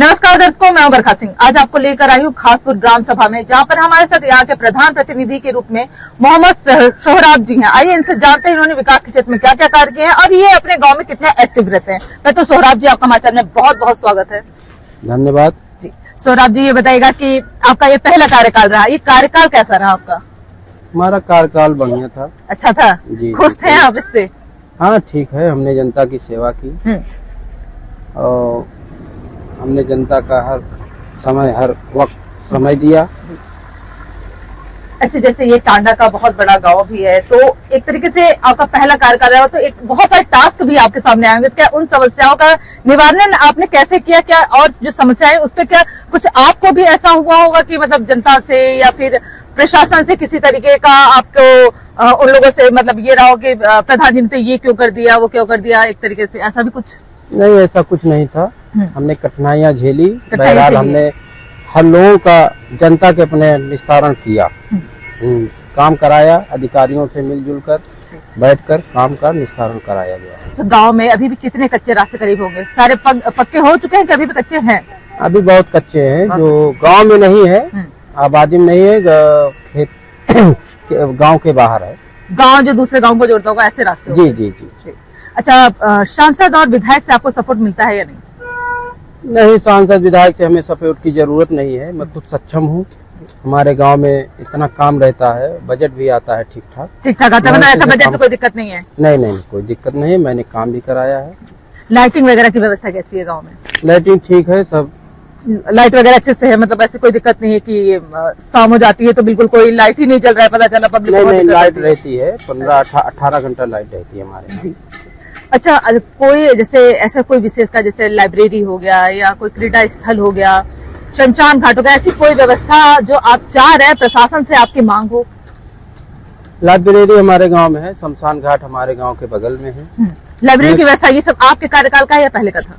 नमस्कार दर्शकों, मैं बरखा सिंह आज आपको लेकर आई हूँ खासपुर ग्राम सभा में, जहाँ पर हमारे साथ यहाँ के प्रधान प्रतिनिधि के रूप में मोहम्मद सोहराब जी हैं। आइए इनसे जानते हैं इन्होंने विकास के क्षेत्र में क्या क्या कार्य किए हैं और ये अपने गांव में कितने एक्टिव रहते हैं। मैं तो सोहराब जी, आपका हमारे चैनल में बहुत बहुत स्वागत है। धन्यवाद जी। सोहराब जी, ये बताइएगा कि आपका ये पहला कार्यकाल रहा, ये कार्यकाल कैसा रहा आपका? हमारा कार्यकाल बढ़िया था। अच्छा था जी। खुश थे आप इससे? हाँ ठीक है, हमने जनता की सेवा की और हमने जनता का हर वक्त समय दिया। अच्छा, जैसे ये टांडा का बहुत बड़ा गांव भी है, तो एक तरीके से आपका पहला कार्यकाल रहा, तो एक बहुत सारे टास्क भी आपके सामने आएंगे। क्या उन समस्याओं का निवारण आपने कैसे किया? क्या और जो समस्याएं उस पर क्या कुछ आपको भी ऐसा हुआ होगा कि मतलब जनता से या फिर प्रशासन से किसी तरीके का आपको उन लोगों से मतलब ये रहा हो कि प्रधान जी ने ये क्यों कर दिया, वो क्यों कर दिया, एक तरीके से ऐसा भी कुछ? नहीं, ऐसा कुछ नहीं था। हमने कठिनाइयाँ झेली, बहरहाल हमने हर लोगों का जनता के अपने निस्तारण किया, काम कराया, अधिकारियों से मिलजुल कर बैठकर काम का निस्तारण कराया गया। तो गांव में अभी भी कितने कच्चे रास्ते करीब होंगे? सारे पक्के हो चुके हैं कि अभी भी कच्चे हैं? अभी बहुत कच्चे हैं, जो गांव में नहीं है, आबादी में नहीं है, गांव के बाहर है। गांव जो दूसरे गांव को जोड़ता होगा, ऐसे रास्ते? जी जी जी, जी। अच्छा, सांसद और विधायक से आपको सपोर्ट मिलता है या नहीं? नहीं, सांसद विधायक से हमें सपोर्ट की जरूरत नहीं है। मैं खुद सक्षम हूँ, हमारे गांव में इतना काम रहता है, बजट भी आता है ठीक ठाक आता है, ऐसा बजट तो कोई दिक्कत नहीं है? नहीं, कोई दिक्कत नहीं है, मैंने काम भी कराया है। लाइटिंग वगैरह की व्यवस्था कैसी है गाँव में? लाइटिंग ठीक है, सब लाइट वगैरह अच्छे से है, मतलब ऐसी कोई दिक्कत नहीं है कि शाम हो जाती है तो बिल्कुल कोई लाइट ही नहीं चल रहा है, पता चला पब्लिक? नहीं, लाइट रहती है, 15-18 घंटा लाइट रहती है हमारे यहाँ। अच्छा, कोई जैसे ऐसा कोई विशेष का, जैसे लाइब्रेरी हो गया या कोई क्रीड़ा स्थल हो गया, शमशान घाट हो गया, ऐसी कोई व्यवस्था जो आप चाह रहे हैं प्रशासन से आपकी मांग हो? लाइब्रेरी हमारे गांव में है, शमशान घाट हमारे गांव के बगल में है। लाइब्रेरी की व्यवस्था ये सब आपके कार्यकाल का है या पहले का था?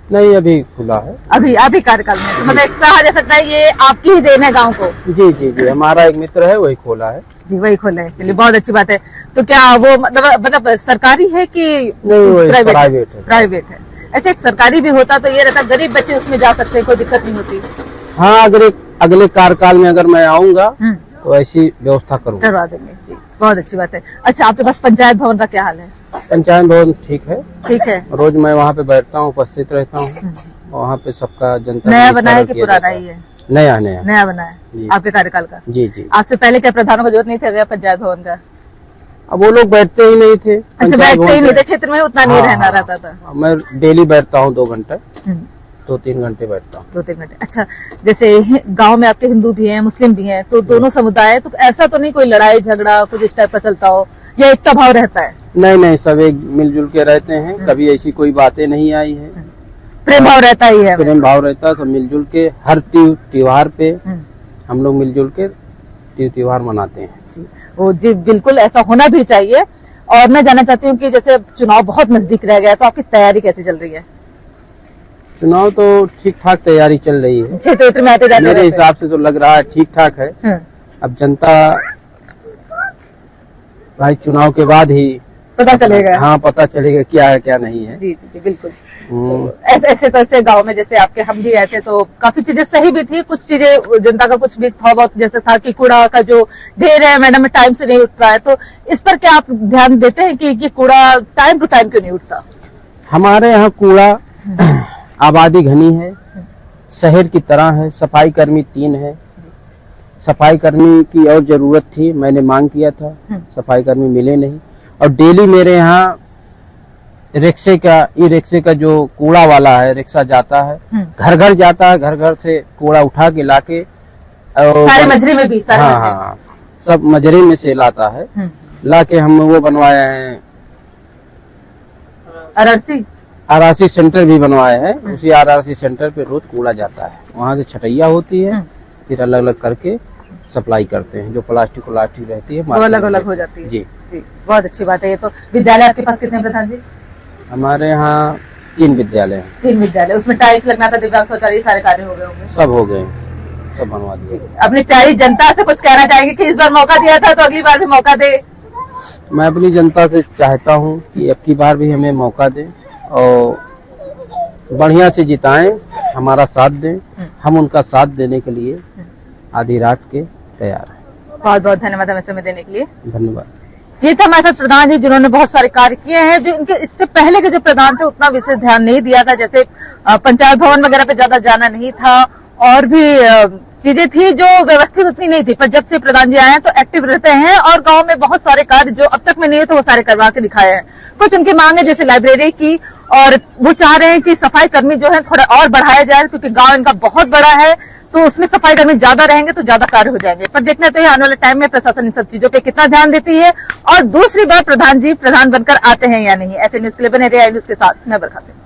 नहीं, अभी खुला है। अभी कार्यकाल में, तो मतलब कहा जा सकता है ये आपकी ही देन है गाँव को? जी जी जी, हमारा एक मित्र है, वही खोला है। जी, वही खोला है। चलिए, बहुत अच्छी बात है। तो क्या वो मतलब सरकारी है कि प्राइवेट है? ऐसे एक सरकारी भी होता तो ये रहता गरीब बच्चे उसमें जा सकते हैं, कोई दिक्कत नहीं होती। हाँ, अगर अगले कार्यकाल में अगर मैं आऊंगा तो ऐसी व्यवस्था करूंगा, करवा देंगे। जी, बहुत अच्छी बात है। अच्छा, आपके पास पंचायत भवन का क्या हाल है? पंचायत भवन ठीक है, ठीक है। रोज मैं वहाँ पे बैठता हूँ, उपस्थित रहता हूँ। वहाँ पे सबका जनता नया बना है कि पुराना ही है? नया बना है आपके कार्यकाल का? जी जी। आपसे पहले क्या प्रधानों को जरूरत नहीं था पंचायत भवन का? अब वो लोग बैठते ही नहीं थे। अच्छा, बैठते ही नहीं थे, क्षेत्र में उतना नहीं रहना रहता था। मैं डेली बैठता हूँ 2 घंटे, 2-3 घंटे बैठता हूँ। 2-3 घंटे। अच्छा, जैसे गांव में आपके हिंदू भी हैं, मुस्लिम भी हैं, तो दोनों समुदाय, तो ऐसा तो नहीं कोई लड़ाई झगड़ा कुछ इस टाइप का चलता हो या एकता भाव रहता है? नहीं, सब एक मिलजुल के रहते हैं, कभी ऐसी कोई बातें नहीं आई है। प्रेम भाव रहता ही है? प्रेम भाव रहता है, सब मिलजुल के हर त्योहार पे हम लोग मिलजुल के त्योहार मनाते हैं। जी, बिल्कुल ऐसा होना भी चाहिए। और मैं जानना चाहती हूँ कि जैसे चुनाव बहुत नजदीक रह गया, तो आपकी तैयारी कैसी चल रही है? चुनाव तो ठीक ठाक तैयारी चल रही है, क्षेत्र में आते जाते मेरे हिसाब से तो लग रहा है ठीक ठाक है। अब जनता भाई चुनाव के बाद ही पता चलेगा। हाँ, पता चलेगा क्या है क्या नहीं है। जी जी, बिल्कुल। तो ऐसे तरह गाँव में जैसे आपके हम भी आए थे तो काफी चीजें सही भी थी, कुछ चीजें जनता का कुछ भी थोड़ा बहुत जैसे था कि कूड़ा का जो ढेर है मैडम में टाइम से नहीं उठता है, तो इस पर क्या आप ध्यान देते हैं कि ये कूड़ा टाइम टू टाइम क्यों नहीं उठता? हमारे यहाँ कूड़ा आबादी घनी है, शहर की तरह है, सफाई कर्मी 3 है। सफाई कर्मी की और जरूरत थी, मैंने मांग किया था, सफाई कर्मी मिले नहीं। और डेली मेरे यहाँ रिक्शे का जो कूड़ा वाला है, रिक्शा जाता है, घर घर जाता है, घर घर से कूड़ा उठा के लाके सारे मजरे में भी हाँ, सब मजरे में से लाता है, लाके हम वो बनवाए हैं, आरआरसी सेंटर भी बनवाए हैं। उसी आरआरसी सेंटर पे रोज कूड़ा जाता है, वहाँ से छटैया होती है, फिर अलग अलग करके सप्लाई करते हैं। जो प्लास्टिक रहती है वो अलग अलग हो जाती है। जी जी, बहुत अच्छी बात है। ये तो विद्यालय आपके पास कितने प्रधान जी? हमारे यहाँ 3 विद्यालय हैं। 3 विद्यालय, उसमें टाइल्स लगना था, दिव्यांग शौचालय, सारे कार्य हो गए होंगे? सब हो गए, सब बनवा दिए। अपनी प्यारी जनता से कुछ कहना चाहेंगे कि इस बार मौका दिया था तो अगली बार भी मौका दे? मैं अपनी जनता से चाहता हूँ कि अब की बार भी हमें मौका दे और बढ़िया से जिताएं, हमारा साथ दें, हम उनका साथ देने के लिए आधी रात के तैयार हैं। बहुत बहुत धन्यवाद हमें समय देने के लिए। धन्यवाद। ये था हमारे साथ प्रधान जी जिन्होंने बहुत सारे कार्य किए हैं, जो इनके इससे पहले के जो प्रधान थे उतना विशेष ध्यान नहीं दिया था, जैसे पंचायत भवन वगैरह पे ज्यादा जाना नहीं था और भी चीजें थी जो व्यवस्थित उतनी नहीं थी। पर जब से प्रधान जी आए हैं तो एक्टिव रहते हैं और गांव में बहुत सारे कार्य जो अब तक में नहीं थे वो सारे करवा के दिखाए हैं। कुछ उनकी मांग है जैसे लाइब्रेरी की, और वो चाह रहे हैं कि सफाई कर्मी जो है थोड़ा और बढ़ाया जाए, क्योंकि गांव इनका बहुत बड़ा है तो उसमें सफाई कर्मी ज्यादा रहेंगे तो ज्यादा कार्य हो जाएंगे। पर देखना तो आने वाले टाइम में प्रशासन इन सब चीजों पे कितना ध्यान देती है और दूसरी बार प्रधान जी प्रधान बनकर आते हैं या नहीं। ऐसे न्यूज के लिए बने रहिए आई न्यूज के साथ, मैं बरखा सिंह।